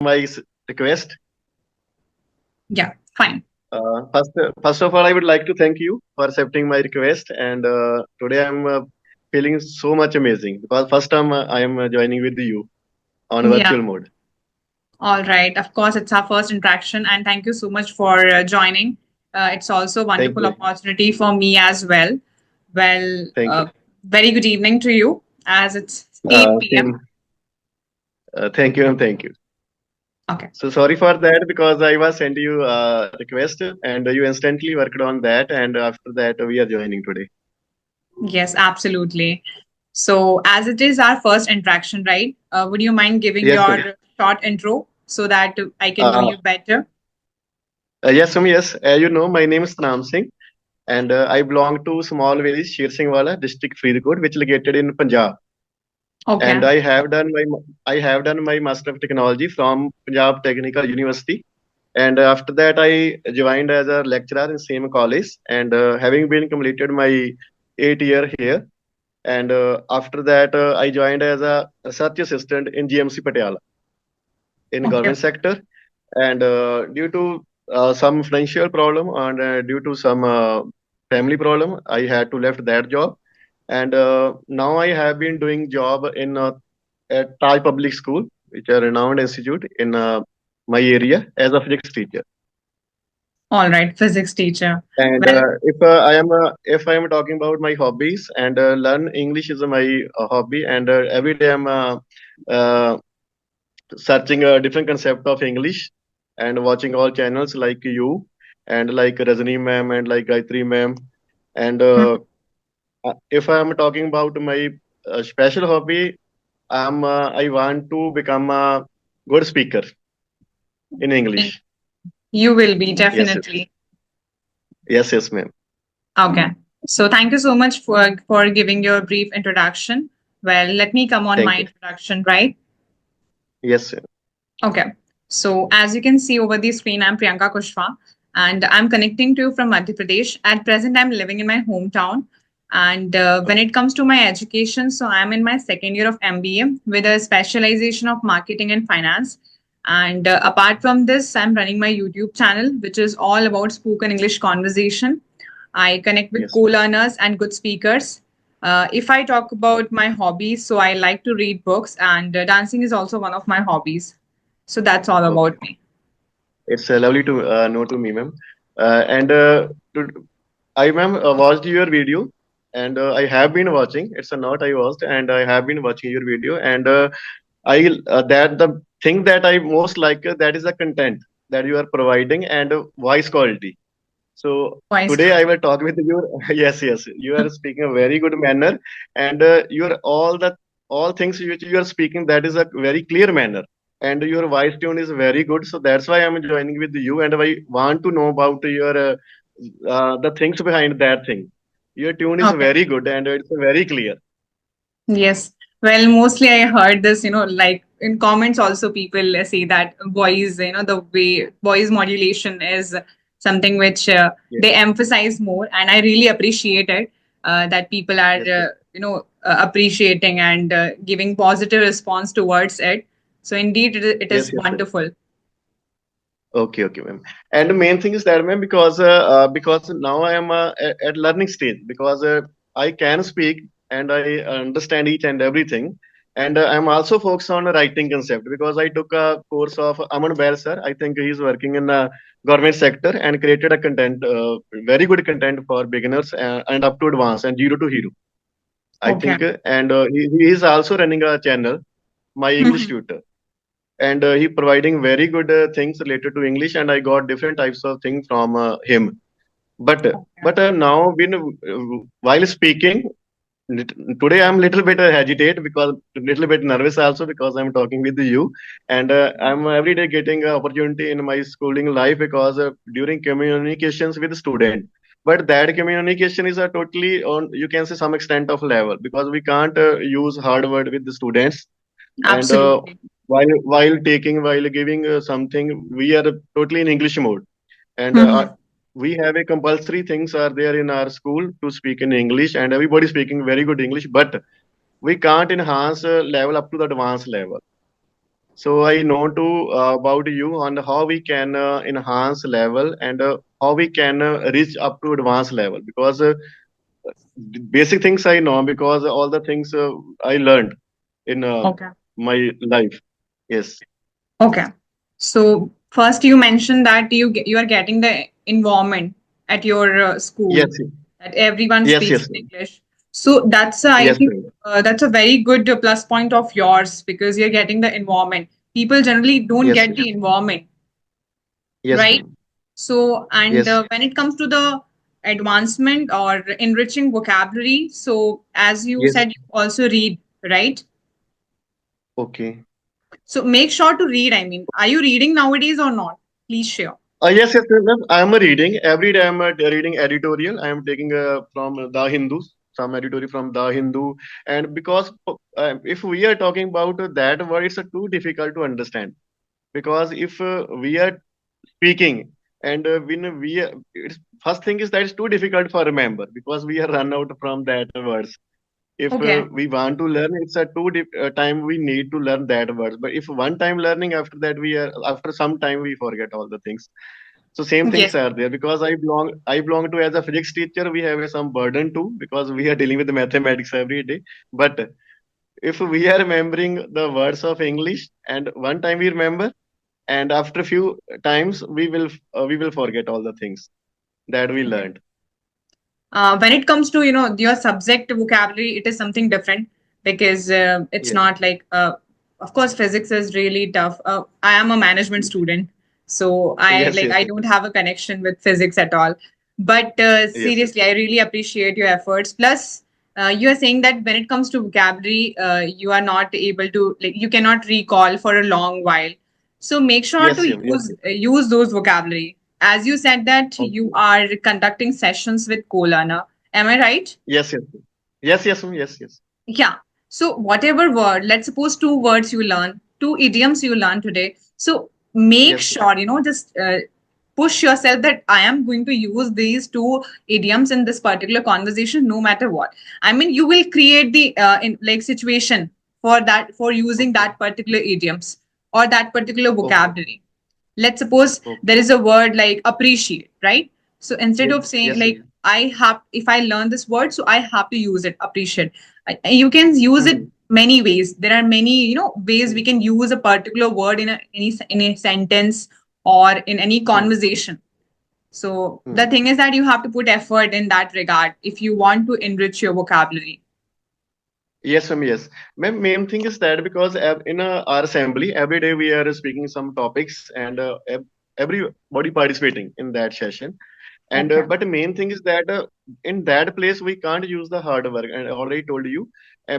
my request. Yeah, fine. First of all, I would like to thank you for accepting my request. And today I'm feeling so much amazing because first time I am joining with you on Yeah, virtual mode. all right. Of course, it's our first interaction, and thank you so much for joining. It's also a Thank wonderful you. opportunity for me as well. Well, Thank you. very good evening to you, as it's 8 p.m. Same. Thank you and thank you. Okay. So sorry for that because I was sent you a request and you instantly worked on that. And after that, we are joining today. Yes, absolutely. So, as it is our first interaction, right? Would you mind giving Yes, sir. your short intro so that I can know Uh, you better? yes, yes. You know, my name is Nam Singh. And I belong to small village Sher Singhwala district Faridkot, which is located in Punjab. And Okay. I have done my Master of Technology from Punjab Technical University. And after that, I joined as a lecturer in same college. And having been completed my 8 year here. And after that, I joined as a research assistant in GMC Patiala in Okay. government sector. And due to some financial problem and due to some family problem, I had to left that job. And now I have been doing job in at Thai Public School, which is a renowned institute in my area as a physics teacher. All right. Physics teacher. And Well, if I am talking about my hobbies and learn English is my hobby, and every day I'm uh, searching a different concept of English and watching all channels like you and like Rajni ma'am and like Gayatri ma'am. And if I'm talking about my special hobby, I want to become a good speaker in mhm, English. you will be Yes, yes, definitely. yes, ma'am. Okay. So thank you so much for giving your brief introduction. Well, let me come on Thank my you. introduction, right? Yes, ma'am. Okay. So as you can see over the screen, I'm Priyanka Kushwa and I'm connecting to you from Madhya Pradesh. At present, I'm living in my hometown. And when it comes to my education, so I'm in my second year of MBA with a specialization of marketing and finance. And apart from this, I'm running my YouTube channel, which is all about spoken English conversation. I connect with Yes, co-learners and good speakers. If I talk about my hobbies, so I like to read books, and dancing is also one of my hobbies. So that's all okay. about me. It's lovely to know to me, ma'am. And to, I, ma'am, watched your video, and I have been watching. It's a not I watched, and I have been watching your video, and I that the thing that I most like that is the content that you are providing and voice quality. So Voice today I call. will talk with you. Yes, yes, you are speaking a very good manner, and your all things which you are speaking that is a very clear manner, and your voice tune is very good. So that's why I'm joining with you, and I want to know about your the things behind that thing. Your tune is Okay. very good and it's very clear. Yes. Well, mostly I heard this, like in comments also people say that voice, the way voice modulation is something which Yes, they emphasize more. And I really appreciate it that people are, yes, yes, appreciating and giving positive response towards it. So indeed, it yes, is yes. wonderful. Okay, okay, ma'am. And the main thing is that, ma'am, because now I am at learning stage because I can speak and I understand each and everything, and I'm also focused on a writing concept because I took a course of Aman Bair sir. I think he's working in the government sector and created a content, very good content for beginners and up to advanced and zero to hero. I Okay. think, and he is also running a channel, my English Mhm. tutor, and he providing very good things related to English, and I got different types of things from him. But now when while speaking today, I'm little bit hesitate because little bit nervous also because I'm talking with you, and I'm every day getting an opportunity in my schooling life because during communications with student. But that communication is a totally on you can say some extent of level because we can't use hard word with the students and Absolutely. while giving something we are totally in English mode and Mhm. we have a compulsory things are there in our school to speak in English and everybody speaking very good English, but we can't enhance level up to the advanced level. So I know to about you on how we can enhance level and how we can reach up to advanced level, because basic things I know, because all the things I learned in Okay. my life. Yes. Okay. So first you mentioned that you are getting the environment at your school Yes. that everyone Yes. speaks Yes. in English. So that's I Yes. think Yes. that's a very good plus point of yours because you're getting the environment. People generally don't Yes. get the environment, Yes, right? ma'am. So and Yes. when it comes to the advancement or enriching vocabulary, so as you Yes. said, you also read, right? Okay. So make sure to read. I mean, are you reading nowadays or not? Please share. Yes, yes, yes, ma'am. I am reading every day. I am reading editorial. I am taking from the Hindu, some editorial from the Hindu, and because if we are talking about that word, it's too difficult to understand. Because if we are speaking and when we it's, first thing is that it's too difficult for remember, because we are run out from that words. If Okay. we want to learn, it's a time we need to learn that words. But if one time learning, after that we are after some time we forget all the things. So same things Yes. are there, because I belong to, as a physics teacher, we have some burden too, because we are dealing with mathematics every day. But if we are remembering the words of English, and one time we remember, and after few times we will forget all the things that we Okay. learned. When it comes to your subject vocabulary, it is something different because it's Yes, not like of course physics is really tough. I am a management student, so I yes, like yes, I yes, don't have a connection with physics at all. But yes, yes. seriously, I really appreciate your efforts. Plus, you are saying that when it comes to vocabulary, you are not able to like you cannot recall for a long while. So make sure to Yes, yes, yes, yes. use those vocabulary. As you said that you Okay. are conducting sessions with Kolana. Am I right? Yes, yes, yes, yes, ma'am, yes, yes, Yeah. So whatever word, let's suppose two words you learn, two idioms you learn today. So make yes, sure, just push yourself that I am going to use these two idioms in this particular conversation, no matter what. I mean, you will create the in like situation for that for using okay, that particular idioms or that particular okay, vocabulary. Let's suppose there okay. is a word like appreciate, right? So instead Yes, of saying yes, like I have, if I learn this word, so I have to use it, appreciate. You can use it mhm, many ways. There are many, ways we mhm, can use a particular word in a sentence or in any mhm, conversation. So the mhm. thing is that you have to put effort in that regard if you want to enrich your vocabulary. Yes, ma'am, yes. Ma'am, main thing is that because in our assembly, every day we are speaking some topics, and everybody participating in that session. And Okay. but the main thing is that in that place we can't use the hard work, and I already told you,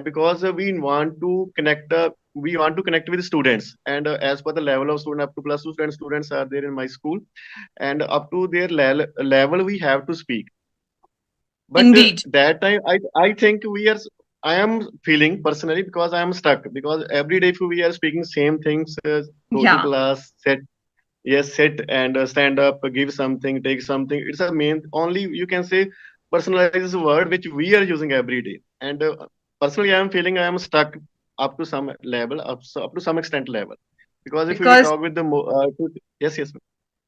because we want to connect with students, and as per the level of student, up to plus two students are there in my school, and up to their level we have to speak. But Indeed. that time I think I am feeling personally, because I am stuck, because every day if we are speaking same things, go to Yeah. class, sit and stand up, give something, take something. It's a main only, you can say, personalized word which we are using every day. And personally I am feeling I am stuck up to some level, up to some extent level, because if we Because talk with the yes, yes, ma'am.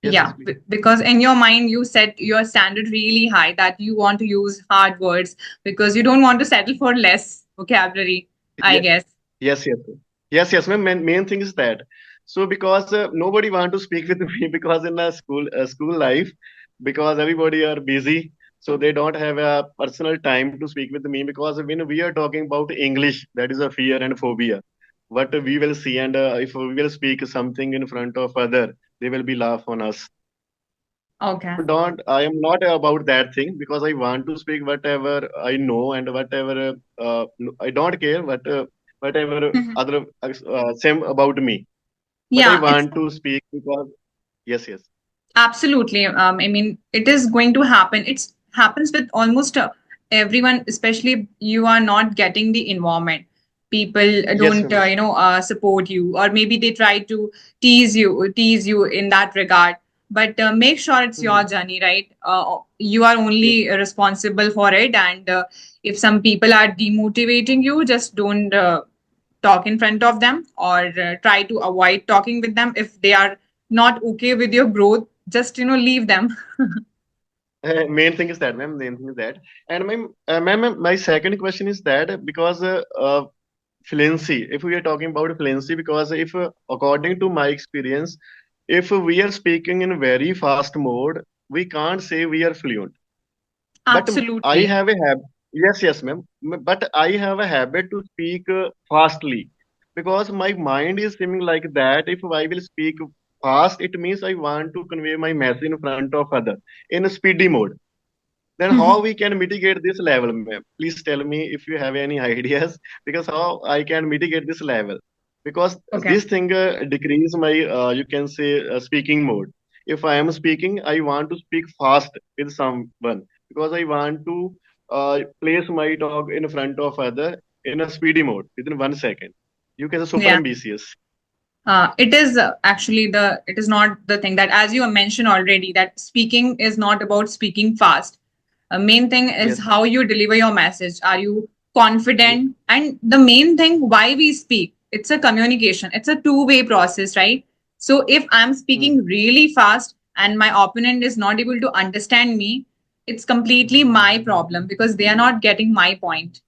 Yes, yes, yeah, please. because in your mind you set your standard really high that you want to use hard words because you don't want to settle for less vocabulary, I guess. Yes, yes, sir. Yes, yes. Main thing is that. So because nobody want to speak with me, because in a school life, because everybody are busy, so they don't have a personal time to speak with me. Because when we are talking about English, that is a fear and phobia. What we will see, and if we will speak something in front of other, they will be laugh on us. So Okay. I am not about that thing, because I want to speak whatever I know, and whatever I don't care whatever Mhm. other same about me. But I Yeah, it's want to speak because yes, yes, absolutely. I mean, it is going to happen. It happens with almost everyone, especially if you are not getting the environment. People yes, don't, ma'am, yes, support you, or maybe they try to tease you in that regard. But make sure it's your Mhm. journey, right? You are Yes, only responsible for it, and if some people are demotivating you, just don't. talk in front of them, or try to avoid talking with them if they are not okay with your growth? Just leave them. Main thing is that, ma'am. Main thing is that, and ma'am, my second question is that because fluency. If we are talking about fluency, because if according to my experience, if we are speaking in very fast mode, we can't say we are fluent. But I Absolutely. have a habit. Yes, yes, ma'am. But I have a habit to speak fastly because my mind is seeming like that. If I will speak fast, it means I want to convey my message in front of other in a speedy mode. Then how we can mitigate this level, ma'am? Please tell me if you have any ideas, because how I can mitigate this level. Because Okay. this thing decrease my, you can say, speaking mode. If I am speaking, I want to speak fast with someone because I want to place my talk in front of other in a speedy mode within 1 second. You can say super Yeah. ambitious. It is actually it is not the thing that, as you mentioned already, that speaking is not about speaking fast. Main thing is Yes. how you deliver your message. Are you Yes. confident? And the main thing why we speak, it's a communication. It's a two-way process, right? So if I'm Hmm. speaking really fast and my opponent is not able to understand me, it's completely my problem because they are not getting my point,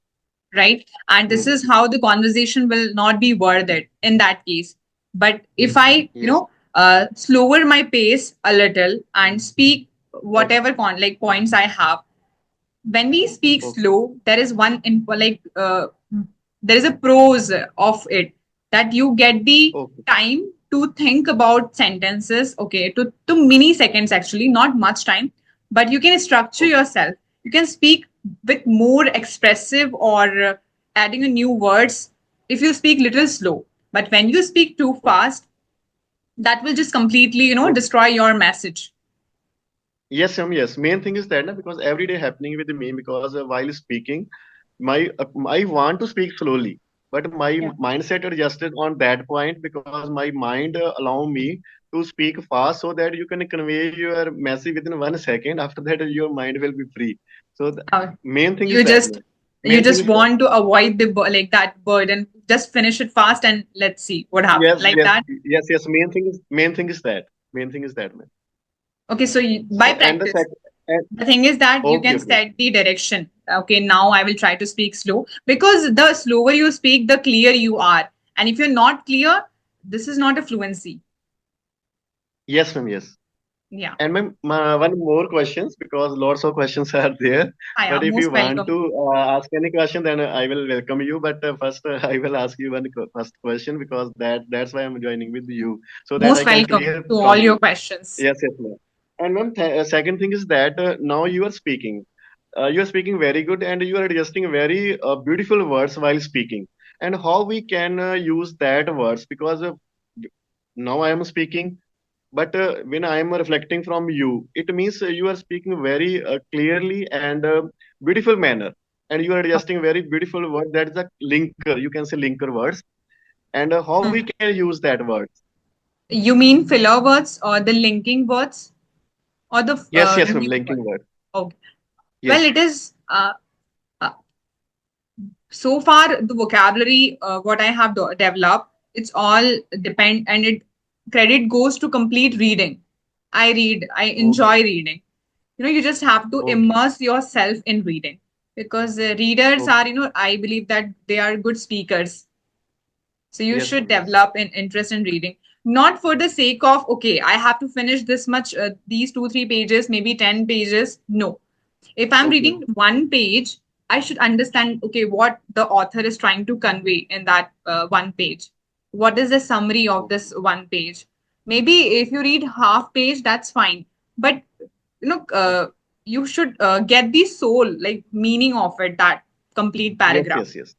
right? And this Hmm. is how the conversation will not be worth it in that case. But if I Yes. slower my pace a little and speak Okay. whatever points I have, when we speak Okay. slow, there is there is a pros of it, that you get the Okay. time to think about sentences, okay, to mini seconds, actually not much time, but you can structure Okay. yourself. You can speak with more expressive, or adding a new words if you speak little slow. But when you speak too Okay. fast, that will just completely Okay. destroy your message. Yes, yes. Main thing is that na, because every day happening with me because while speaking, I want to speak slowly, but my Yeah. mindset adjusted on that point because my mind allow me to speak fast so that you can convey your message within 1 second. After that, your mind will be free. So the Uh, main thing is you that, just man. you Main thing just is that. want to avoid that burden. Just finish it fast and let's see what happens, Yes, like yes, that. yes, yes. Main thing is that. Main thing is that, man. Okay, so by So and the practice, second. And, the thing is that you okay, can okay. set the direction. Okay, now I will try to speak slow, because the slower you speak, the clear you are. And if you're not clear, this is not a fluency. Yes, ma'am. Yes. Yeah. And ma'am, one more questions because lots of questions are there. I But am if you most want welcome. to ask any question, then I will welcome you. But first, I will ask you first question because that's why I'm joining with you so that Most I can welcome clear to all from your you. questions. Yes, yes, ma'am. And ma'am, second thing is that now you are speaking. You are speaking very good, and you are adjusting very beautiful words while speaking. And how we can use that words because now I am speaking but when I am reflecting from you, it means you are speaking very clearly and beautiful manner, and you are adjusting very beautiful word. That is a linker. You can say linker words, and how we Mhm. can use that words. You mean filler words or the linking words or the Yes, yes, ma'am. new Linking word? word. Okay. Well, Yes. it is uh, so far the vocabulary what I have developed, it's all depend, and it credit goes to complete reading. I read, I Okay. enjoy reading. You just have to Okay. immerse yourself in reading, because readers Okay. are, I believe that they are good speakers. So you Yes, should ma'am. Yes. develop an interest in reading, not for the sake of, okay, I have to finish this much, these 2 3 pages, maybe 10 pages. No, if I'm Okay. reading one page, I should understand, okay, what the author is trying to convey in that one page. What is the summary of Okay. this one page? Maybe if you read half page, that's fine. But Okay. you should get the soul, like meaning of it, that complete Yes. paragraph. Yes. Yes.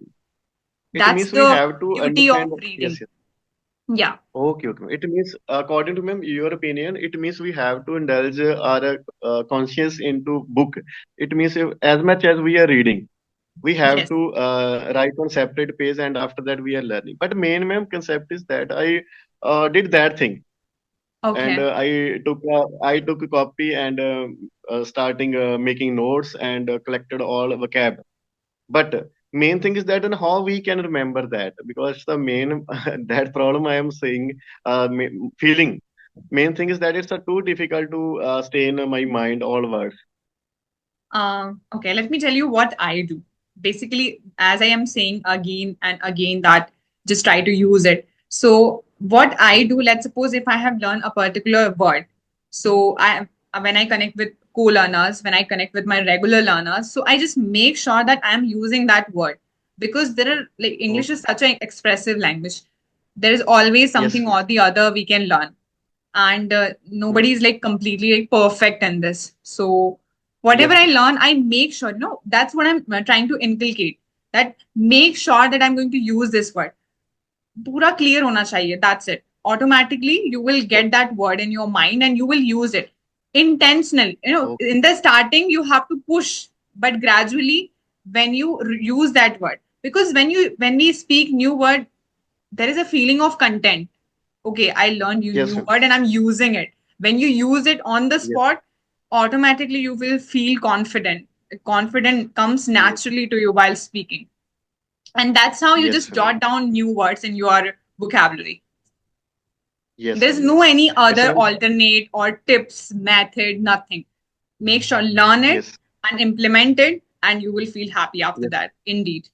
It That's means we the have to beauty of understand. Yes. reading. Yes. Yeah. Okay, okay. It means, according to ma'am, your opinion, it means we have to indulge our conscience into book. It means as much as we are reading, we have Yes. to write on separate page, and after that we are learning. But main ma'am concept is that I did that thing, and Okay. I took a copy and starting making notes and collected all vocab. But main thing is that and how we can remember that, because the main that problem I am saying, feeling, main thing is that it's too difficult to stay in my mind all words. Okay, let me tell you what I do. Basically, as I am saying again and again, that just try to use it. So, what I do, let's suppose if I have learned a particular word, so when I connect with co-learners, when I connect with my regular learners, so I just make sure that I am using that word, because there are like English is Okay. such an expressive language. There is always Yes, something or the other we can learn, and nobody is like completely like perfect in this. So whatever yes, I learn, I make sure, that's what I'm trying to inculcate, that make sure that I'm going to use this word. Pura clear hona chahiye, that's it. Automatically you will get that word in your mind and you will use it intentional. okay, In the starting you have to push, but gradually when you use that word, because when we speak new word, there is a feeling of content. Okay, I learned you yes, new ma'am. word and I'm using it. When you use it on the Yes, spot, automatically you will feel confident. Confident comes yes, naturally to you while speaking. And that's how you yes, just ma'am. jot down new words in your vocabulary. Yes, There's ma'am. no Yes, any it's other like, alternate or tips, method, nothing. Make sure learn it yes, and implement it, and you will feel happy after yes. that. Indeed.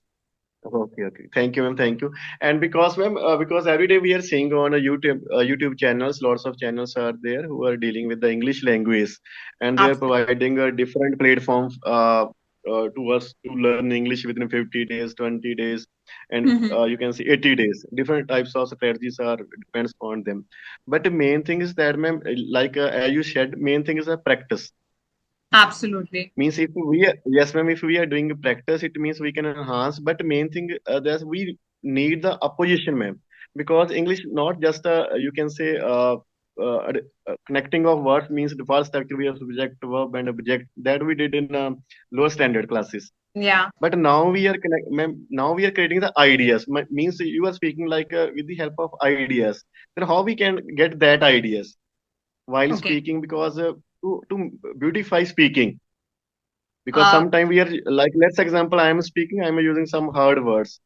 Okay, okay. Thank you, ma'am. Thank you. And because, ma'am, because every day we are seeing on a YouTube channels, lots of channels are there who are dealing with the English language, and they are Absolutely. providing a different platforms to us to learn English within 50 days, 20 days, and you can see 80 days. Different types of strategies are depends on them. But the main thing is that, ma'am, like as you said, main thing is a practice. Absolutely. Means if we are, yes, ma'am, if we are doing a practice, it means we can enhance. But main thing that we need the opposition, ma'am, because English not just you can say connecting of words means the first active we have subject, verb, and object that we did in lower standard classes. Yeah. But now we are ma'am, now we are creating the ideas. Means you are speaking like with the help of ideas. Then how we can get that ideas while Okay. speaking? Because to beautify speaking, because Uh, sometimes we are like, let's example, I am speaking, I am using some hard words,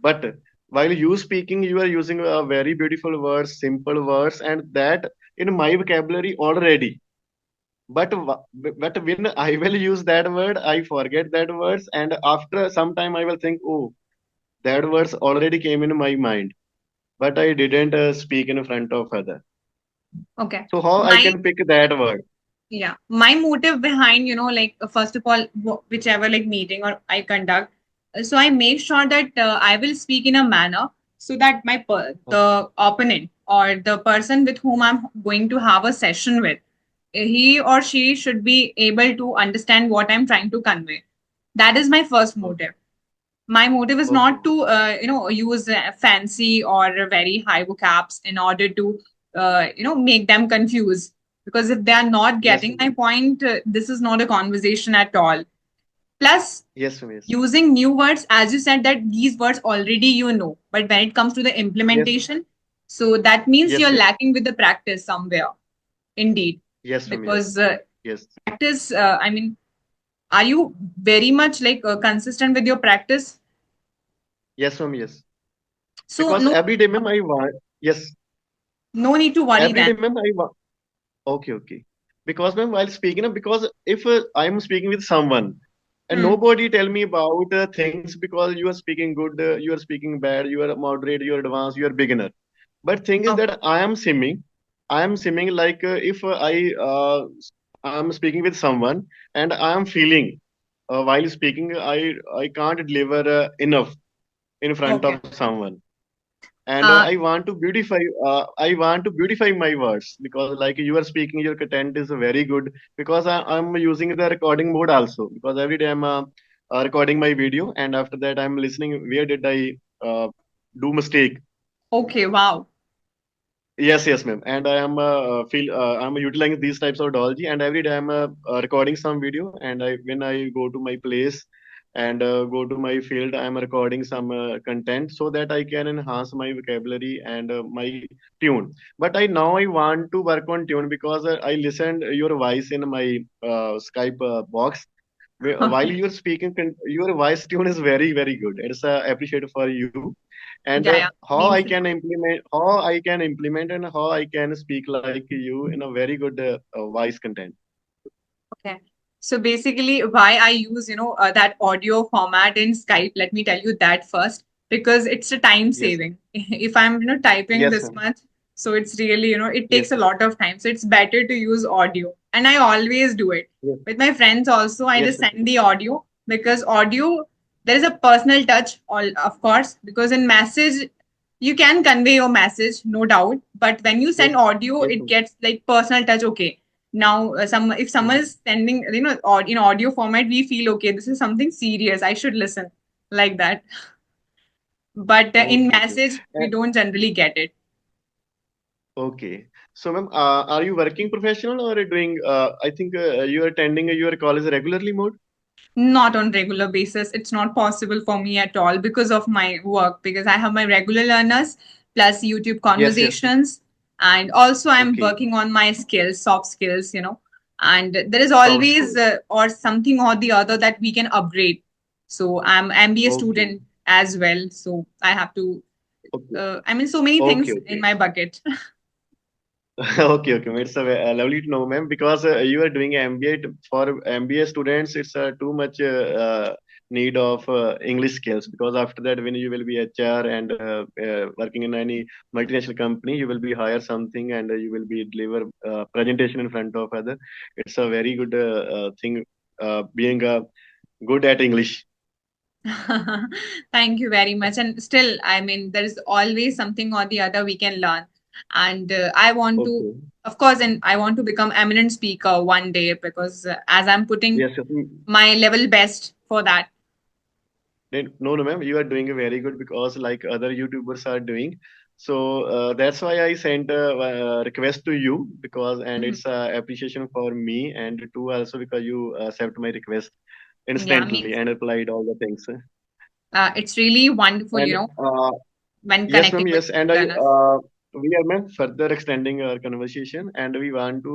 but while you speaking you are using very beautiful words, simple words, and that in my vocabulary already. but but when I will use that word, I forget that words, and after some time I will think, oh, that words already came in my mind, but I didn't speak in front of other. okay. So how I My can pick that word? Yeah, my motive behind, like first of all, whichever like meeting or I conduct, so I make sure that I will speak in a manner so that the opponent or the person with whom I'm going to have a session with, he or she should be able to understand what I'm trying to convey. That is my first Okay, motive. My motive is okay, not to use fancy or very high vocabs in order to make them confused, because if they are not yes, getting my point, this is not a conversation at all. Plus, yes, yes, using new words, as you said that these words already but when it comes to the yes, implementation, so that means yes, you're yes, lacking with the practice somewhere. Indeed. yes, yes, Because yes. practice, I mean, are you very much like consistent with your practice? Yes, ma'am, yes. So Because no, every day, ma'am, I want, yes, no need to worry every then. day, ma'am, I want, okay, okay. Because, ma'am, while speaking, because if I'm speaking with someone and Hmm. nobody tell me about things, because you are speaking good, you are speaking bad, you are moderate, you are advanced, you are beginner. But thing is Okay. that I am simming like if I'm speaking with someone and I am feeling while speaking, I can't deliver enough in front Okay. of someone, and Uh, I want to beautify my words, because like you are speaking, your content is very good, because I'm using the recording mode also, because every day I'm recording my video, and after that I'm listening where did I uh, do mistake. okay. Wow. Yes, yes, ma'am. And I am I'm utilizing these types of technology, and every day I'm recording some video. And I when I go to my place and go to my field, I'm recording some content so that I can enhance my vocabulary and my tune. But I want to work on tune, because I listened your voice in my Skype box, While Okay. you're speaking, your voice tune is very, very good. It's appreciated for you. And Yeah, yeah. Means a lot. how I can implement, and how I can speak like you in a very good voice content. Okay. So basically, why I use, that audio format in Skype, let me tell you that first, because it's a time Yes, saving. If I'm, typing yes, this ma'am. much, so it's really, it Yes, takes a lot of time. So it's better to use audio. And I always do it. yes, With my friends also, I yes, just send the audio because audio, there is a personal touch, all of course, because in message, you can convey your message, no doubt. But when you yes, send audio, yes, it ma'am. gets like personal touch. Okay, now some if someone Mhm. is sending in audio format, we feel okay, this is something serious, I should listen, like that. But in Okay, okay. message we don't generally get it. Okay. So, ma'am, are you working professional or doing? I think you are attending your college regularly mode. Not on regular basis, it's not possible for me at all because of my work, because I have my regular learners plus YouTube Yes, yes. conversations, and also I'm Okay. working on my skills, soft skills, and there is Soft always skill. or something or the other that we can upgrade. So I'm MBA Okay. student as well, so I have to Okay. I mean, so many Okay. things in Okay. my bucket. Okay, okay. It's lovely to know, ma'am, because you are doing MBA. For MBA students, it's too much need of English skills, because after that, when you will be HR and working in any multinational company, you will be hire something, and you will be deliver presentation in front of other. It's a very good thing, being good at English. Thank you very much. And still, I mean, there is always something or the other we can learn. And I want to, Okay. of course, and I want to become eminent speaker one day, because as I'm putting Yes, yes. my level best for that. No, no, ma'am, you are doing very good, because like other YouTubers are doing. So that's why I sent a request to you, because and Mhm. it's appreciation for me, and two also because you accept my request Yeah, instantly means and replied all the things. it's really wonderful, And when yes, ma'am. connecting with Yes, and learners. we are, ma'am, further extending our conversation, and we want to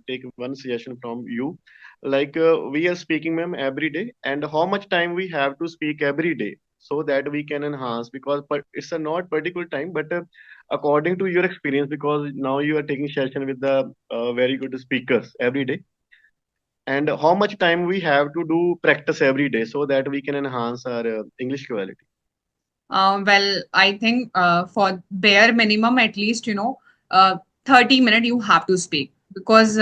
take one suggestion from you. Like we are speaking, ma'am, every day, and how much time we have to speak every day, so that we can enhance. Because it's a not particular time, but according to your experience, because now you are taking session with the very good speakers every day, and how much time we have to do practice every day, so that we can enhance our English quality. Well, I think for bare minimum, at least, 30 minutes you have to speak, because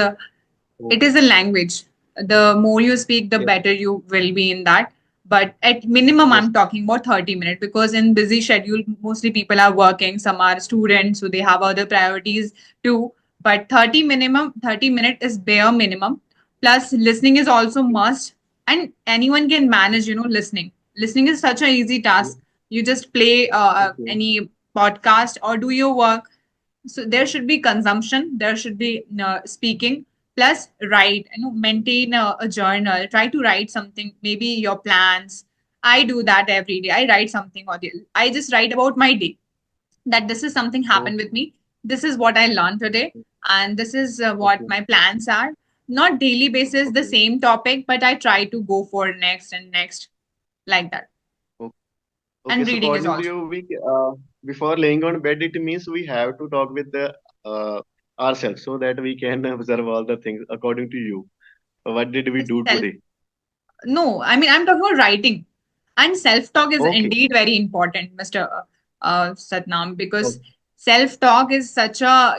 it is a language. The more you speak, the Yes, better you will be in that. But at minimum, yes, I'm talking about 30 minutes, because in busy schedule, mostly people are working, some are students, so they have other priorities too. But 30 minute is bare minimum. Plus, listening is also okay, must, and anyone can manage, listening. Listening is such an easy yes, task. You just play okay, any podcast or do your work, so there should be consumption, there should be speaking, plus write, maintain a journal, try to write something, maybe your plans. I do that every day, I write something, or I just write about my day, that this is something happened with okay, me, this is what I learned today, and this is what okay. my plans are. Not daily basis the Okay. same topic, but I try to go for next and next, like that. o- Okay. And So reading is according to also. you, before laying on bed, it means we have to talk with the ourselves, so that we can observe all the things according to you. What did we do Self today? No, I mean, I'm talking about writing. And self talk is Okay. indeed very important, Mr. Satnam, because Okay. self talk is such a,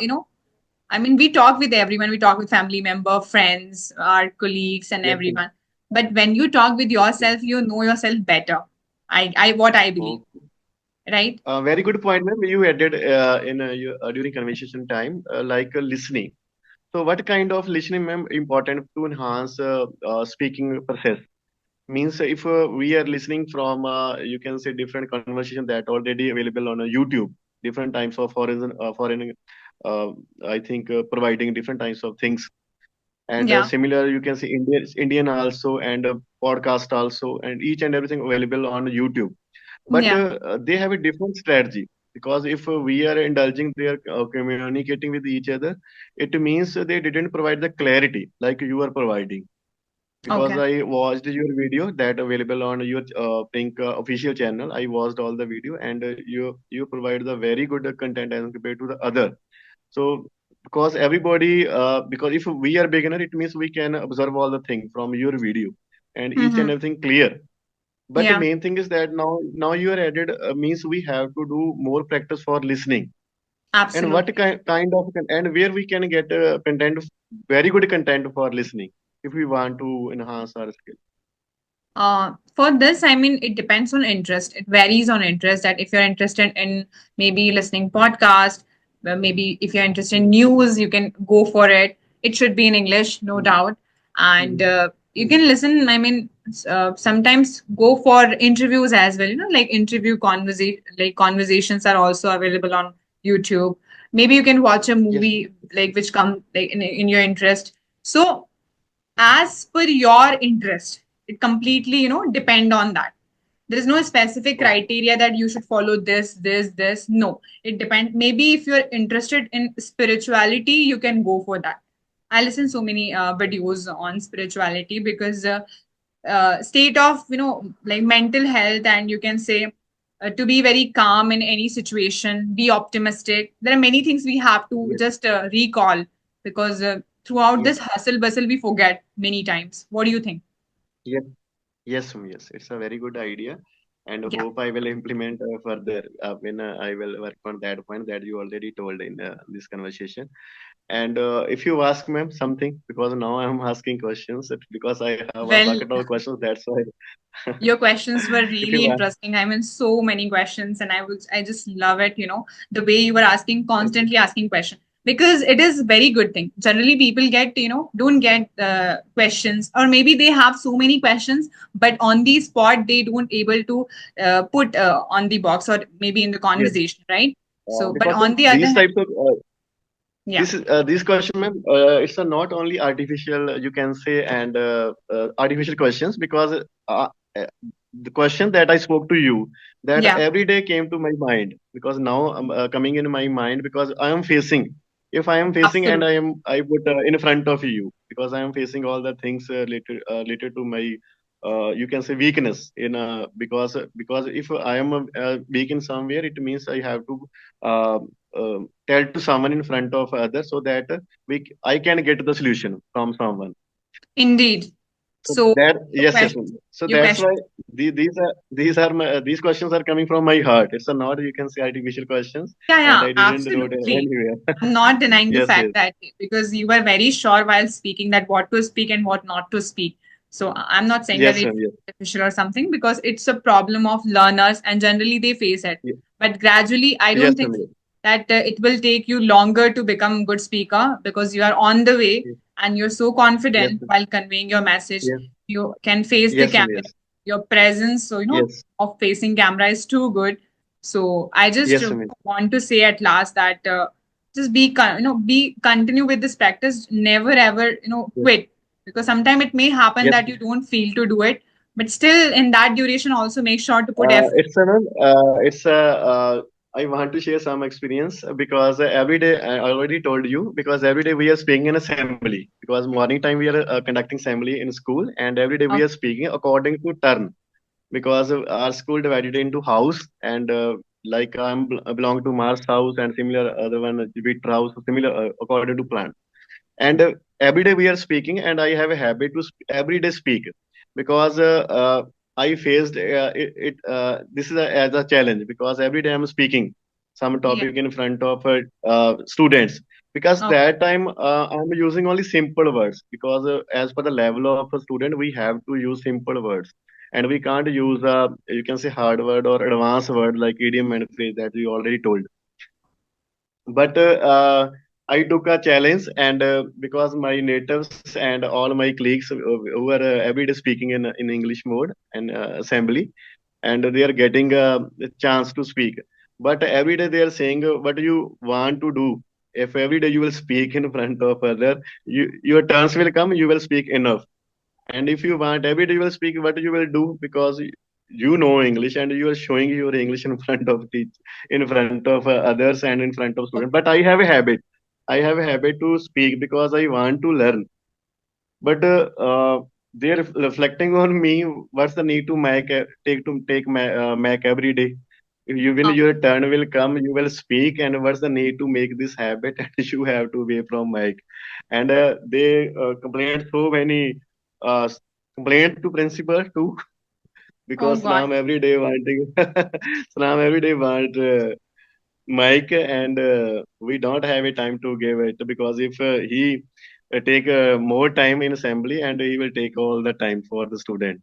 I mean, we talk with everyone, we talk with family member, friends, our colleagues, and Yes. Yes. everyone. But when you talk with Okay. yourself, you know yourself better. What I believe, Okay. right? Very good point, ma'am. You added in during conversation time, like listening. So, what kind of listening, ma'am, important to enhance speaking process? Means if we are listening from you can say different conversation that already available on YouTube, different types of foreign uh, I think providing different types of things, and Yeah, similar you can say Indian also, and podcast also, and each and everything available on YouTube. But yeah. they have a different strategy, because if we are indulging their communicating with each other, it means they didn't provide the clarity like you are providing. because Okay. I watched your video that available on your Pink official channel. I watched all the video, and you provide the very good content as compared to the other. So because everybody, because if we are beginner, it means we can observe all the thing from your video and each and Mm-hmm. everything clear. But the Yeah, main thing is that now you are added means we have to do more practice for listening, and what absolutely. kind of and where we can get content, very good content for listening if we want to enhance our skill. For this, I mean, it depends on interest. It varies on interest. That if you're interested in maybe listening podcast, maybe if you're interested in news, you can go for it. It should be in English, no Mm, doubt. And mm, you mm. can listen. I mean, sometimes go for interviews as well. You know, like interview conversation, like conversations are also available on YouTube. Maybe you can watch a Yes, movie like which come like in your interest. So as per your interest, it completely depend on that. There is no specific okay, criteria that you should follow this. No, it depends. Maybe if you're interested in spirituality, you can go for that. I listen so many videos on spirituality because state of like mental health, and you can say to be very calm in any situation, be optimistic. There are many things we have to yes, just recall because throughout yes, this hustle bustle we forget many times. What do you think? yes. Yes, yes, it's a very good idea, and Yeah. hope I will implement further when I will work on that point that you already told in this conversation. And if you ask ma'am something, because now I'm asking questions, because I have a Well, bucket of questions, that's why. your questions were If really you ask, interesting. I mean, so many questions, and I just love it. The way you were asking, constantly asking questions, because it is very good thing. Generally, people get don't get questions, or maybe they have so many questions, but on the spot they don't able to put on the box or maybe in the yes, conversation, right? So, but because on the other these hand, types of yeah, this question, ma'am, it's a not only artificial, you can say, and artificial questions, because uh, the question that I spoke to you, that yeah, every day came to my mind, because now I'm coming in my mind, because I am facing, if I am facing and absolutely. I put in front of you, because I am facing all the things related to my you can say weakness in because if I am weak in somewhere, it means I have to uh, tell to someone in front of others, so that I can get the solution from someone. Indeed. So So that your yes, yes. question, So your that's question. why these are these questions are coming from my heart. It's a not, you can say, artificial questions, Yeah, and yeah, I didn't wrote it absolutely. anywhere. I'm not denying the Yes, fact yes, that because you were very sure while speaking that what to speak and what not to speak. So I'm not saying that yes, it's ma'am, yes, artificial or something because it's a problem of learners and generally they face it. But gradually, I don't yes, think ma'am, yes, that it will take you longer to become a good speaker because you are on the way yes, and you're so yes, confident ma'am, while conveying your message. yes, You can face the yes, ma'am, camera. yes, Your presence, so yes, of facing camera is too good. So I just yes, ma'am, yes, want to say at last that just be continue with this practice. Never ever yes, quit because sometimes it may happen yes. that you don't feel to do it, but still in that duration also make sure to put effort. It's a it's a I want to share some experience, because every day I already told you, because every day we are speaking in assembly, because morning time we are conducting assembly in school, and every day we are Okay. speaking according to turn, because our school divided into house, and like I belong to Mars house, and similar other one Jupiter house, similar according to plan. And every day we are speaking, and I have a habit to every day speak, because I faced this is as a challenge, because every day I'm speaking some Yeah. topic in front of students, because Okay. that time I'm using only simple words, because as per the level of a student we have to use simple words, and we can't use you can say hard word or advanced word like idiom and phrase that you already told. But I took a challenge, and because my natives and all my colleagues were every day speaking in English mode and assembly, and they are getting a chance to speak. But every day they are saying, what do you want to do? If every day you will speak in front of other, your turns will come, you will speak enough. And if you want every day you will speak, what you will do? Because you know English and you are showing your English in front of in front of others and in front of students. But I have a habit. I have a habit to speak because I want to learn. But they're reflecting on me. What's the need to make every day? You, when your turn will come, you will speak, and what's the need to make this habit? And you have to be from mic. And they complained so many uh, complaint to principal too, Oh because God. Salam every day wanting Salam every day want mic, and we don't have a time to give it, because if he take more time in assembly, and he will take all the time for the student.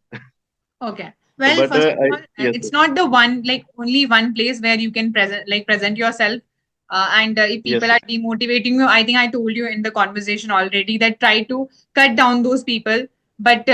Okay. So, Well, but first of all, yes, it's not the one, like only one place where you can present yourself. And if people yes, are yes. demotivating you, I think I told you in the conversation already that try to cut down those people. But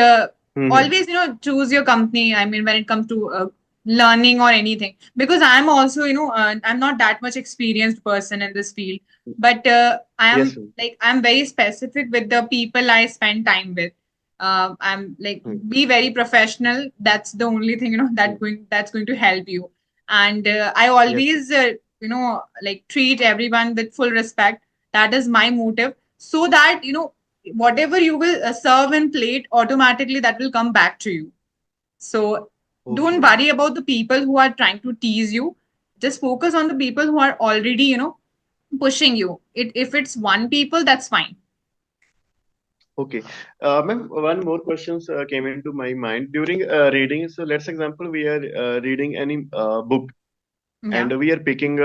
Hmm. always, choose your company. I mean, when it comes to learning or anything, because I'm also, I'm not that much experienced person in this field, but Yes. I'm very specific with the people I spend time with. I'm like, Hmm. be very professional. That's the only thing, Hmm. that's going to help you. And I Yes. always like treat everyone with full respect. That is my motive, so that whatever you will serve and plate, automatically that will come back to you. So don't Okay. worry about the people who are trying to tease you. Just focus on the people who are already pushing you. If it's one people, that's fine. Okay. Ma'am, one more questions came into my mind during reading. So let's example we are reading any book, Yeah. and we are picking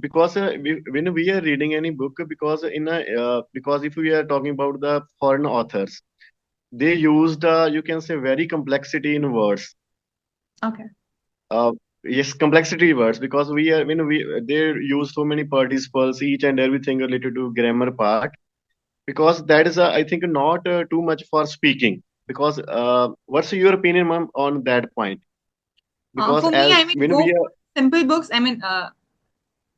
because when we are reading any book, because in a because if we are talking about the foreign authors, they use the, you can say, very complexity in words. Okay. uh, yes, complexity words, because we are when we they use so many participles, each and everything related to grammar part, because that is I think not too much for speaking. Because what's your opinion, ma'am, on that point? Because For me, I as mean, when go we for are simple books. I mean,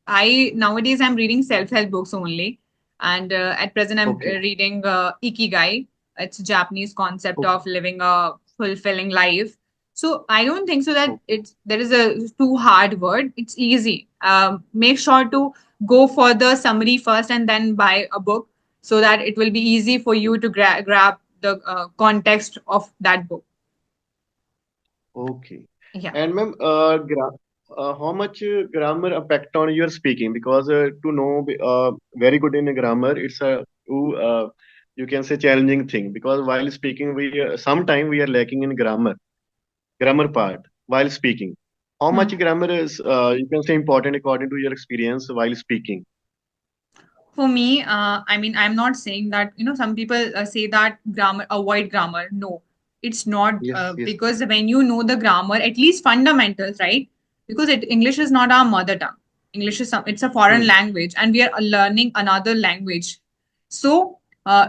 I nowadays I'm reading self-help books only, and at present I'm okay, reading Ikigai. It's a Japanese concept okay, of living a fulfilling life. So I don't think so that okay, it's there is a too hard word. It's easy. Make sure to go for the summary first and then buy a book, so that it will be easy for you to grab the context of that book. okay. Yeah. And ma'am, how much grammar impact on your speaking? Because to know very good in grammar, it's a you can say challenging thing, because while speaking we sometime we are lacking in grammar part while speaking. How Hmm. much grammar is you can say important according to your experience while speaking? For me, I mean, I'm not saying that, some people say that grammar, avoid grammar. No, it's not Yes, yes. because when you know the grammar, at least fundamentals, right? Because English is not our mother tongue. English is it's a foreign Hmm. language, and we are learning another language. So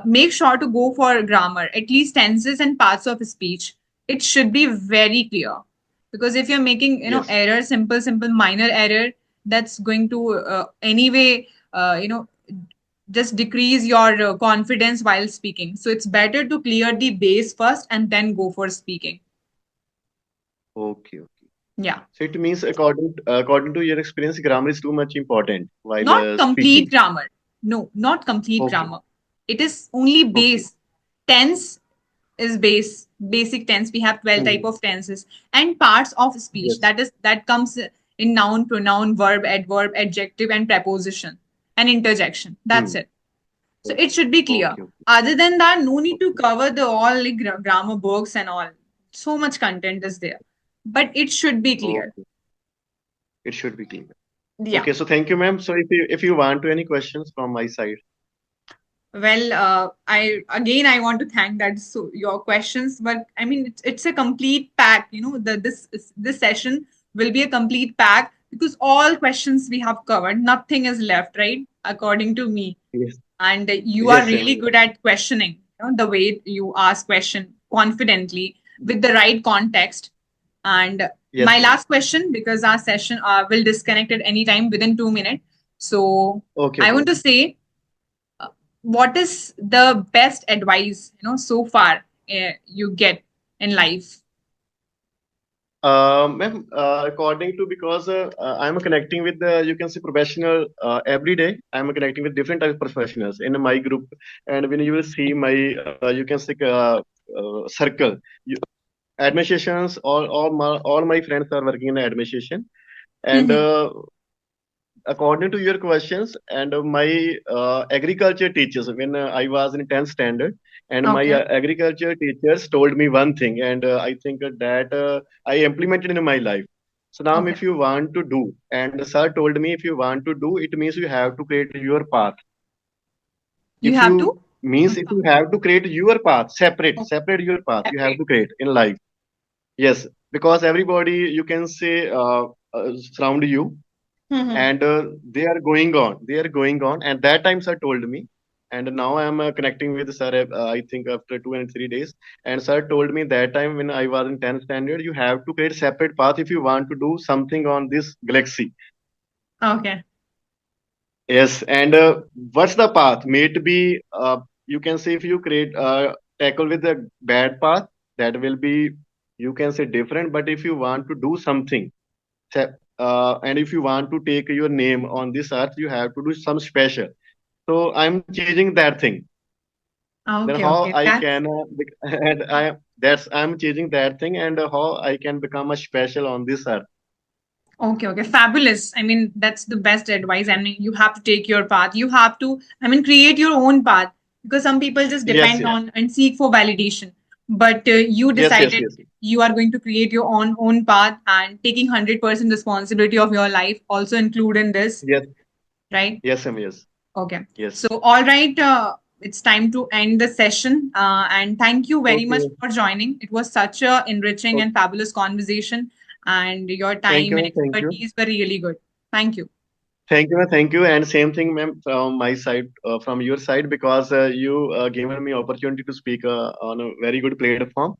make sure to go for grammar, at least tenses and parts of speech. It should be very clear, because if you're making Yes. error, simple minor error, that's going to anyway just decrease your confidence while speaking. So it's better to clear the base first and then go for speaking. Okay, okay. Yeah. So it means according to your experience, grammar is too much important while Not complete speaking. grammar. No, not complete Okay, grammar. It is only okay. base. Tense is basic tense. We have 12 type Hmm. of tenses and parts of speech. Yes. That comes in noun, pronoun, verb, adverb, adjective, and preposition and interjection. That's Hmm. it. So it should be clear. Okay, okay, Other than that, no need to okay, cover the all like grammar books and all. So much content is there, but it should be clear. okay. It should be clear. Yeah. Okay, so thank you, ma'am. So if you want to any questions from my side. Well, I want to thank that so your questions, but I mean it's a complete pack. This session will be a complete pack because all questions we have covered, nothing is left, right? According to me, Yes, and you are yes, same really here. good at questioning. The way you ask question confidently with the right context. And my Yes, ma'am. last question, because our session will disconnect at any time within 2 minutes. So Okay, I okay. want to say what is the best advice so far you get in life? Ma'am, according to, because I'm connecting with the, you can say, professional every day. I'm connecting with different types of professionals in my group, and when you will see my you can say circle. Administrations, all my friends are working in administration, and Mhm. according to your questions, and my agriculture teachers, when I was in 10th standard, and my Okay. agriculture teachers told me one thing, and I think that I implemented in my life. So now, Okay. if you want to do, and sir told me, if you want to do, it means you have to create your path. You If have to. you means if you have to create your path, Okay. separate your path, you have Separate. to create in life. Yes, because everybody, you can say, surround you, Mhm. and they are going on, and that time sir told me, and now I am connecting with sir, I think after 2 and 3 days, and sir told me that time when I was in 10th standard, you have to create separate path if you want to do something on this galaxy. Okay. Yes, and what's the path? May it be, you can say, if you create tackle with the bad path, that will be, you can say, different. But if you want to do something, and if you want to take your name on this earth, you have to do some special. So I'm changing that thing. Then Okay. how Okay. I That's can, and I'm changing that thing, and how I can become a special on this earth. okay. Okay. Fabulous. I mean, that's the best advice. I mean, you have to take your path. You have to, I mean, create your own path because some people just Yes, depend yes, on and seek for validation. But you yes, yes, decided yes, you are going to create your own path and taking 100% responsibility of your life also include in this, yes, right? yes, yes, Okay. yes. So, all right, it's time to end the session. And thank you very much Okay, for joining. It was such a enriching okay. and fabulous conversation, and your Thank time you, and ma'am. Thank you. expertise were really good. Thank you. Thank you, ma'am. Thank you. And same thing, ma'am, from my side, from your side, because you given me opportunity to speak on a very good platform,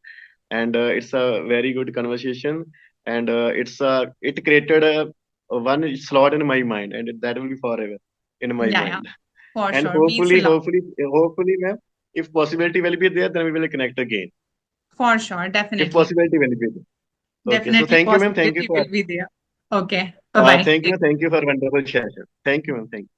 and it's a very good conversation, and it created one slot in my mind, and that will be forever in my Yeah, yeah, mind. for And sure. Means a lot. hopefully, ma'am, if possibility will be there, then we will connect again. For sure. If Definitely. possibility will be there. Okay. So Definitely thank you, ma'am. Thank you possibility for will be there. Okay. Bye bye. thank you for wonderful session. Thank you, ma'am. Thank you.